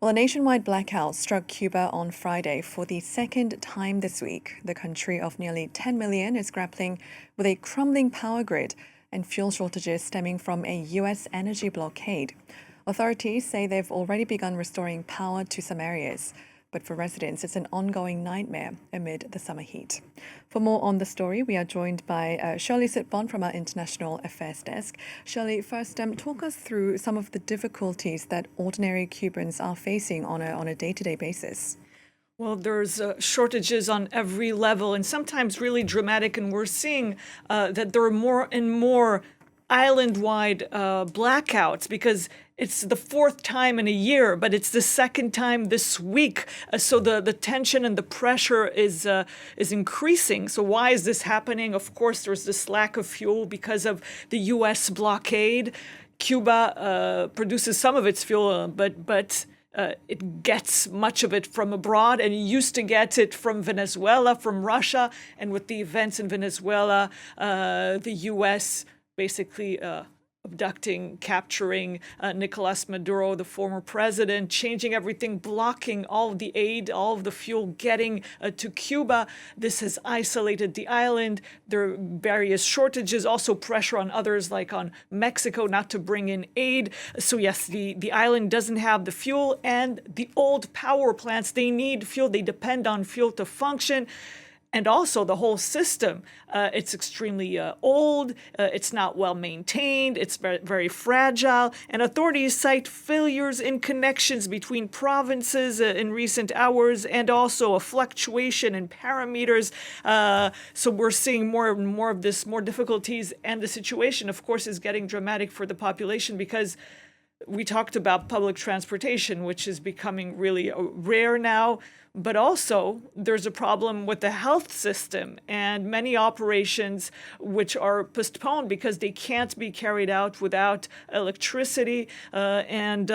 Well, a nationwide blackout struck Cuba on Friday for the second time this week. The country of nearly 10 million is grappling with a crumbling power grid and fuel shortages stemming from a U.S. energy blockade. Authorities say they've already begun restoring power to some areas, but for residents, it's an ongoing nightmare amid the summer heat. For more on the story, we are joined by Shirli Sitbon from our International Affairs Desk. Shirli, first, talk us through some of the difficulties that ordinary Cubans are facing on a day-to-day basis. Well, there's shortages on every level and sometimes really dramatic. And we're seeing that there are more and more island-wide blackouts because it's the fourth time in a year, but it's the second time this week. So the tension and the pressure is increasing. So why is this happening? Of course, there's this lack of fuel because of the U.S. blockade. Cuba produces some of its fuel, but it gets much of it from abroad, and it used to get it from Venezuela, from Russia. And with the events in Venezuela, the U.S. basically abducting, capturing Nicolas Maduro, the former president, changing everything, blocking all of the aid, all of the fuel getting to Cuba. This has isolated the island. There are various shortages, also pressure on others like on Mexico not to bring in aid. So yes, the island doesn't have the fuel, and the old power plants, they need fuel. They depend on fuel to function. And also the whole system, it's extremely old, it's not well maintained, it's very, very fragile, and authorities cite failures in connections between provinces in recent hours, and also a fluctuation in parameters. So we're seeing more and more of this, more difficulties, and the situation, of course, is getting dramatic for the population because we talked about public transportation, which is becoming really rare now. But also, there's a problem with the health system and many operations which are postponed because they can't be carried out without electricity. And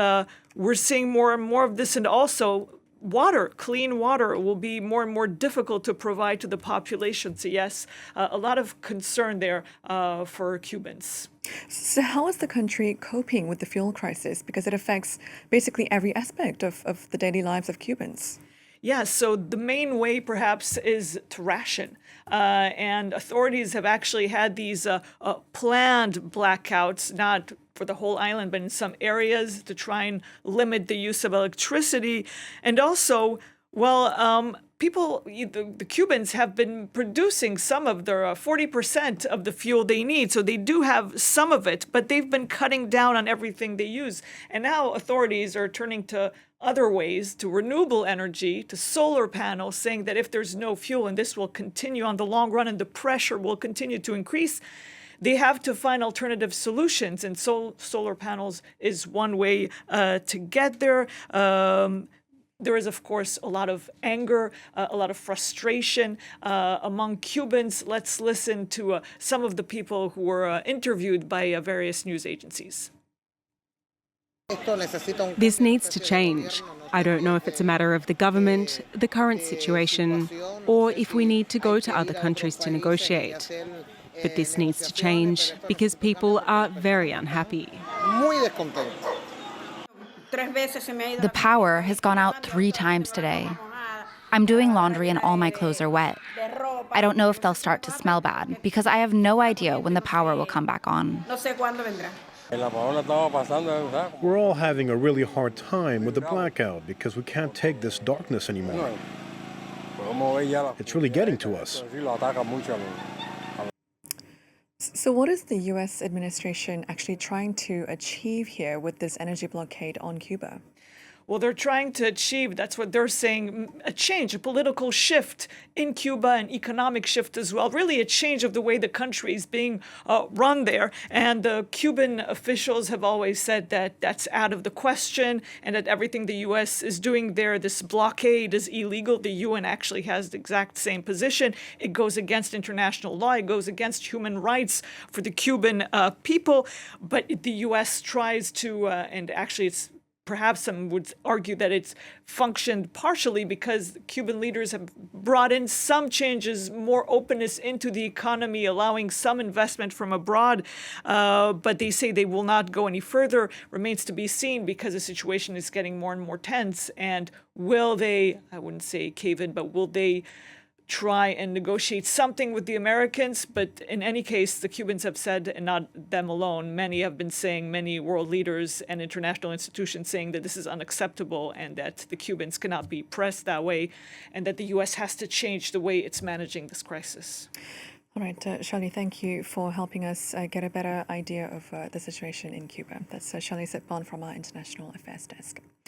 we're seeing more and more of this. And also, water, clean water, will be more and more difficult to provide to the population. So yes, a lot of concern there for Cubans. So how is the country coping with the fuel crisis? Because it affects basically every aspect of the daily lives of Cubans. Yeah, so the main way perhaps is to ration. And authorities have actually had these planned blackouts, not for the whole island, but in some areas to try and limit the use of electricity. And also, the Cubans have been producing some of their 40% of the fuel they need. So they do have some of it, but they've been cutting down on everything they use. And now authorities are turning to other ways, to renewable energy, to solar panels, saying that if there's no fuel, and this will continue on the long run and the pressure will continue to increase, they have to find alternative solutions. And solar panels is one way to get there. There is, of course, a lot of anger, a lot of frustration among Cubans. Let's listen to some of the people who were interviewed by various news agencies. This needs to change. I don't know if it's a matter of the government, the current situation, or if we need to go to other countries to negotiate. But this needs to change because people are very unhappy. The power has gone out 3 times today. I'm doing laundry and all my clothes are wet. I don't know if they'll start to smell bad because I have no idea when the power will come back on. We're all having a really hard time with the blackout because we can't take this darkness anymore. It's really getting to us. So what is the U.S. administration actually trying to achieve here with this energy blockade on Cuba? Well, they're trying to achieve, that's what they're saying, a change, a political shift in Cuba, an economic shift as well, really a change of the way the country is being run there. And the Cuban officials have always said that that's out of the question and that everything the U.S. is doing there, this blockade, is illegal. The UN actually has the exact same position. It goes against international law. It goes against human rights for the Cuban people. But the U.S. tries to, and actually it's perhaps some would argue that it's functioned partially because Cuban leaders have brought in some changes, more openness into the economy, allowing some investment from abroad. But they say they will not go any further. Remains to be seen because the situation is getting more and more tense. And will they, I wouldn't say cave in, but will they try and negotiate something with the Americans? But in any case, the Cubans have said, and not them alone, many have been saying, many world leaders and international institutions saying that this is unacceptable and that the Cubans cannot be pressed that way and that the U.S. has to change the way it's managing this crisis. All right, Shirli, thank you for helping us get a better idea of the situation in Cuba. That's Shirli Sitbon from our International Affairs Desk.